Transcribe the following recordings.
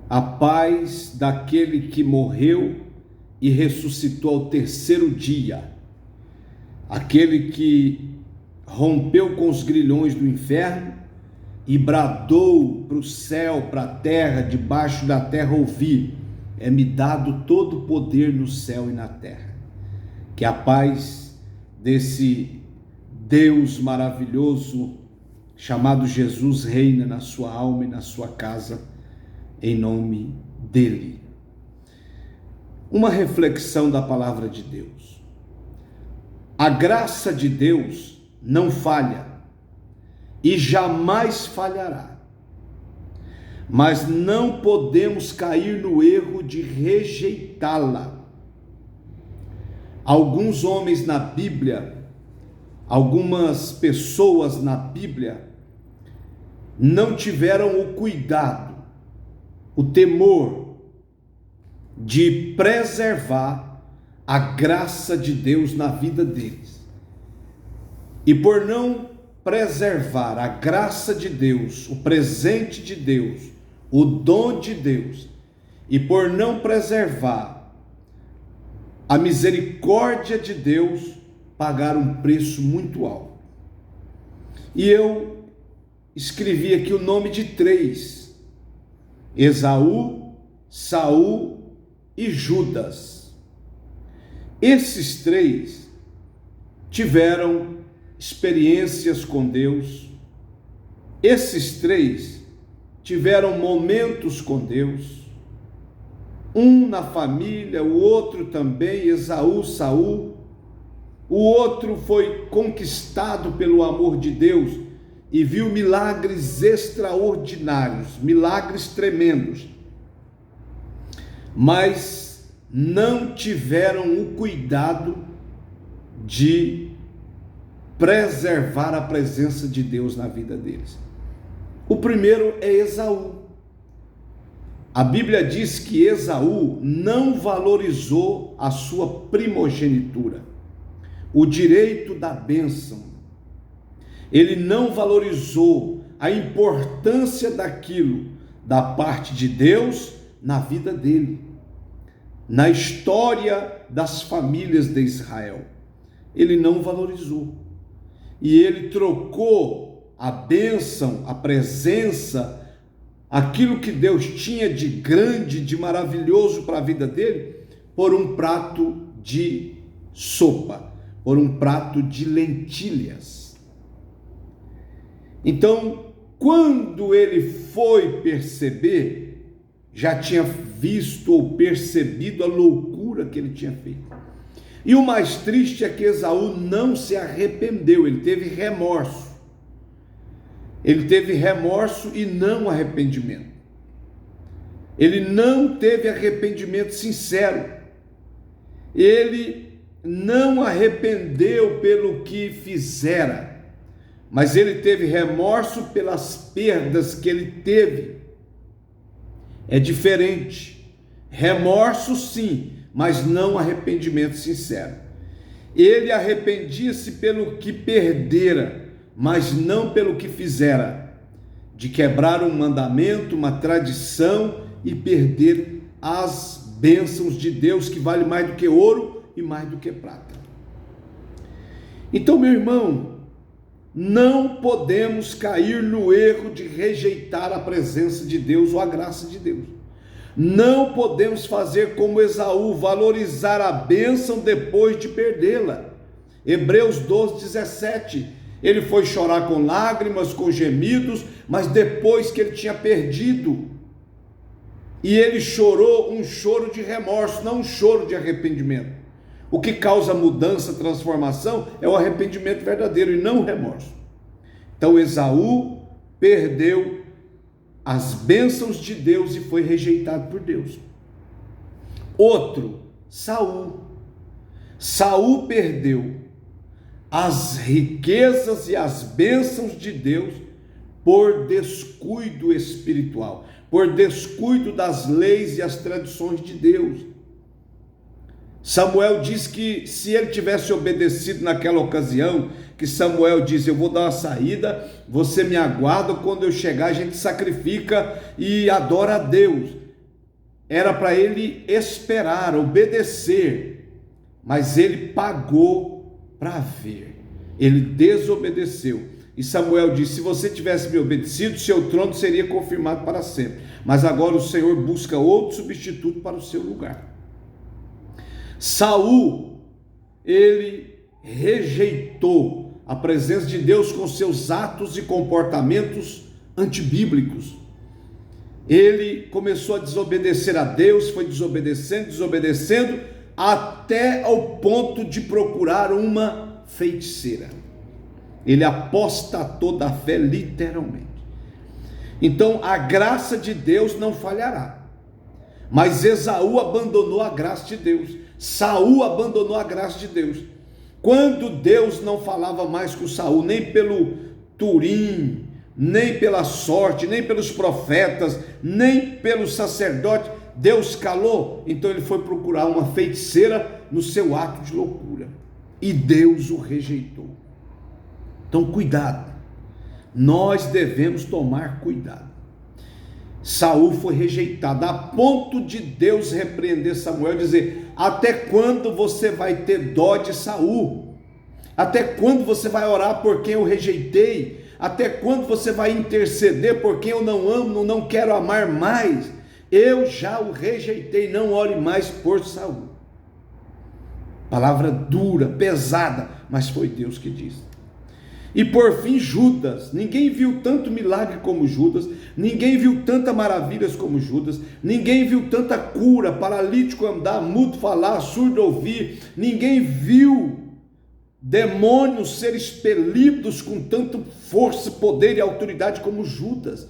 a paz daquele que morreu e ressuscitou ao terceiro dia, aquele que rompeu com os grilhões do inferno e bradou para o céu, para a terra, debaixo da terra ouvir: é-me dado todo o poder no céu e na terra. Que a paz desse Deus maravilhoso chamado Jesus reina na sua alma e na sua casa, em nome dele. Uma reflexão da palavra de Deus. A graça de Deus não falha e jamais falhará, mas não podemos cair no erro de rejeitá-la. Alguns homens na Bíblia, algumas pessoas na Bíblia não tiveram o cuidado, o temor de preservar a graça de Deus na vida deles. E por não preservar a graça de Deus, o presente de Deus, o dom de Deus, e por não preservar a misericórdia de Deus, pagaram um preço muito alto. E eu escrevi aqui o nome de três: Esaú, Saul e Judas. Esses três tiveram experiências com Deus, esses três tiveram momentos com Deus, um na família, o outro também, Esaú, Saul, o outro foi conquistado pelo amor de Deus e viu milagres extraordinários, milagres tremendos, mas não tiveram o cuidado de preservar a presença de Deus na vida deles. O primeiro é Esaú. A Bíblia diz que Esaú não valorizou a sua primogenitura, o direito da bênção. Ele não valorizou a importância daquilo da parte de Deus na vida dele, na história das famílias de Israel. Ele não valorizou. E ele trocou a bênção, a presença, aquilo que Deus tinha de grande, de maravilhoso para a vida dele, por um prato de sopa, por um prato de lentilhas. Então, quando ele foi perceber, já tinha visto ou percebido a loucura que ele tinha feito. E o mais triste é que Esaú não se arrependeu, ele teve remorso. Ele teve remorso e não arrependimento. Ele não teve arrependimento sincero. Ele não arrependeu pelo que fizera, mas ele teve remorso pelas perdas que ele teve. É diferente. Remorso sim, mas não arrependimento sincero. Ele arrependia-se pelo que perdera, mas não pelo que fizera, de quebrar um mandamento, uma tradição e perder as bênçãos de Deus, que vale mais do que ouro e mais do que prata. Então, meu irmão, não podemos cair no erro de rejeitar a presença de Deus ou a graça de Deus. Não podemos fazer como Esaú, valorizar a bênção depois de perdê-la. Hebreus 12:17, ele foi chorar com lágrimas, com gemidos, mas depois que ele tinha perdido, e ele chorou um choro de remorso, não um choro de arrependimento. O que causa mudança, transformação, é o arrependimento verdadeiro e não o remorso. Então Esaú perdeu as bênçãos de Deus e foi rejeitado por Deus. Outro, Saul. Saul perdeu as riquezas e as bênçãos de Deus por descuido espiritual, por descuido das leis e as tradições de Deus. Samuel diz que se ele tivesse obedecido naquela ocasião, que Samuel diz: eu vou dar uma saída, você me aguarda, quando eu chegar a gente sacrifica e adora a Deus. era para ele esperar, obedecer, mas ele pagou para ver. Ele desobedeceu. E Samuel disse: se você tivesse me obedecido, seu trono seria confirmado para sempre. Mas agora o Senhor busca outro substituto para o seu lugar. Saul, ele rejeitou a presença de Deus com seus atos e comportamentos antibíblicos. Ele começou a desobedecer a Deus, foi desobedecendo, até ao ponto de procurar uma feiticeira. Ele apostatou da fé, literalmente. Então a graça de Deus não falhará, mas Esaú abandonou a graça de Deus, Saul abandonou a graça de Deus. Quando Deus não falava mais com Saul, nem pelo Turim, nem pela sorte, nem pelos profetas, nem pelo sacerdote, Deus calou. Então ele foi procurar uma feiticeira no seu ato de loucura, e Deus o rejeitou. Então cuidado, nós devemos tomar cuidado. Saul foi rejeitado, a ponto de Deus repreender Samuel e dizer: até quando você vai ter dó de Saul? Até quando você vai orar por quem eu rejeitei? Até quando você vai interceder por quem eu não amo, não quero amar mais? Eu já o rejeitei, não ore mais por Saul. Palavra dura, pesada, mas foi Deus que disse. E por fim Judas. Ninguém viu tanto milagre como Judas, ninguém viu tantas maravilhas como Judas, ninguém viu tanta cura, paralítico andar, mudo falar, surdo ouvir, ninguém viu demônios ser expelidos com tanta força, poder e autoridade como Judas.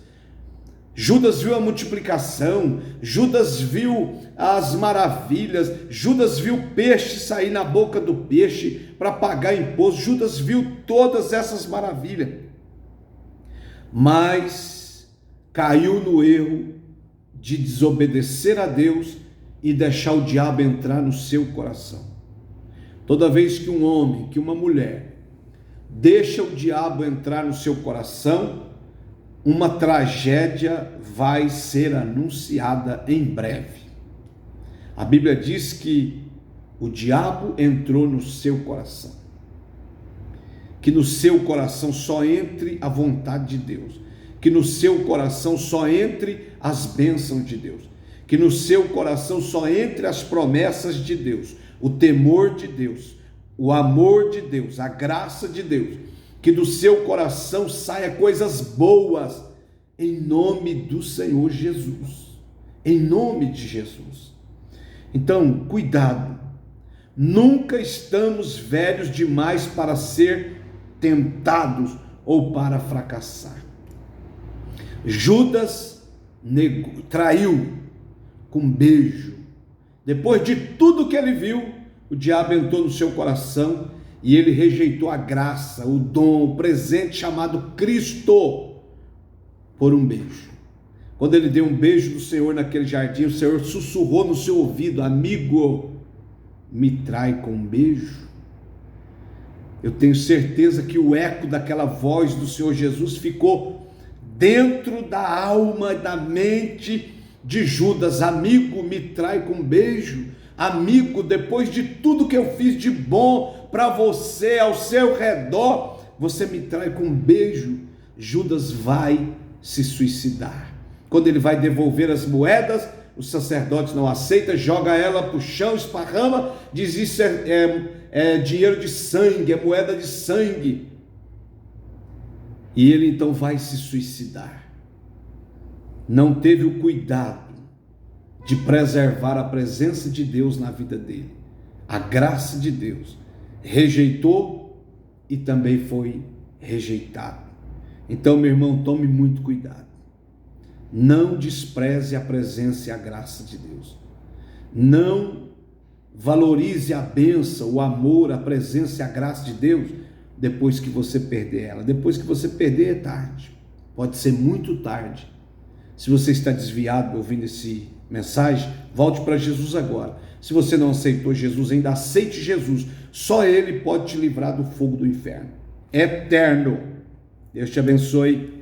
Judas viu a multiplicação, Judas viu as maravilhas, Judas viu peixe sair na boca do peixe para pagar imposto, Judas viu todas essas maravilhas, mas caiu no erro de desobedecer a Deus e deixar o diabo entrar no seu coração. Toda vez que um homem, que uma mulher deixa o diabo entrar no seu coração, uma tragédia vai ser anunciada em breve. A Bíblia diz que o diabo entrou no seu coração, que no seu coração só entre a vontade de Deus, que no seu coração só entre as bênçãos de Deus, que no seu coração só entre as promessas de Deus, o temor de Deus, o amor de Deus, a graça de Deus, que do seu coração saia coisas boas, em nome do Senhor Jesus, em nome de Jesus. Então, cuidado, nunca estamos velhos demais para ser tentados ou para fracassar. Judas traiu com beijo. Depois de tudo que ele viu, o diabo entrou no seu coração e ele rejeitou a graça, o dom, o presente chamado Cristo, por um beijo. Quando ele deu um beijo do Senhor naquele jardim, o Senhor sussurrou no seu ouvido: amigo, me trai com um beijo. Eu tenho certeza que o eco daquela voz do Senhor Jesus ficou dentro da alma e da mente de Judas. Amigo, me trai com um beijo. Amigo, depois de tudo que eu fiz de bom para você, ao seu redor, você me trai com um beijo. Judas vai se suicidar. Quando ele vai devolver as moedas, os sacerdotes não aceitam, joga ela para o chão, esparrama, diz: isso é dinheiro de sangue, é moeda de sangue. E ele então vai se suicidar. Não teve o cuidado de preservar a presença de Deus na vida dele, a graça de Deus. Rejeitou e também foi rejeitado. Então, meu irmão, tome muito cuidado. Não despreze a presença e a graça de Deus. Não valorize a bênção, o amor, a presença e a graça de Deus depois que você perder ela. Depois que você perder, é tarde. Pode ser muito tarde. Se você está desviado ouvindo esse mensagem, volte para Jesus agora. Se você não aceitou Jesus, ainda aceite Jesus. Só Ele pode te livrar do fogo do inferno eterno. Deus te abençoe.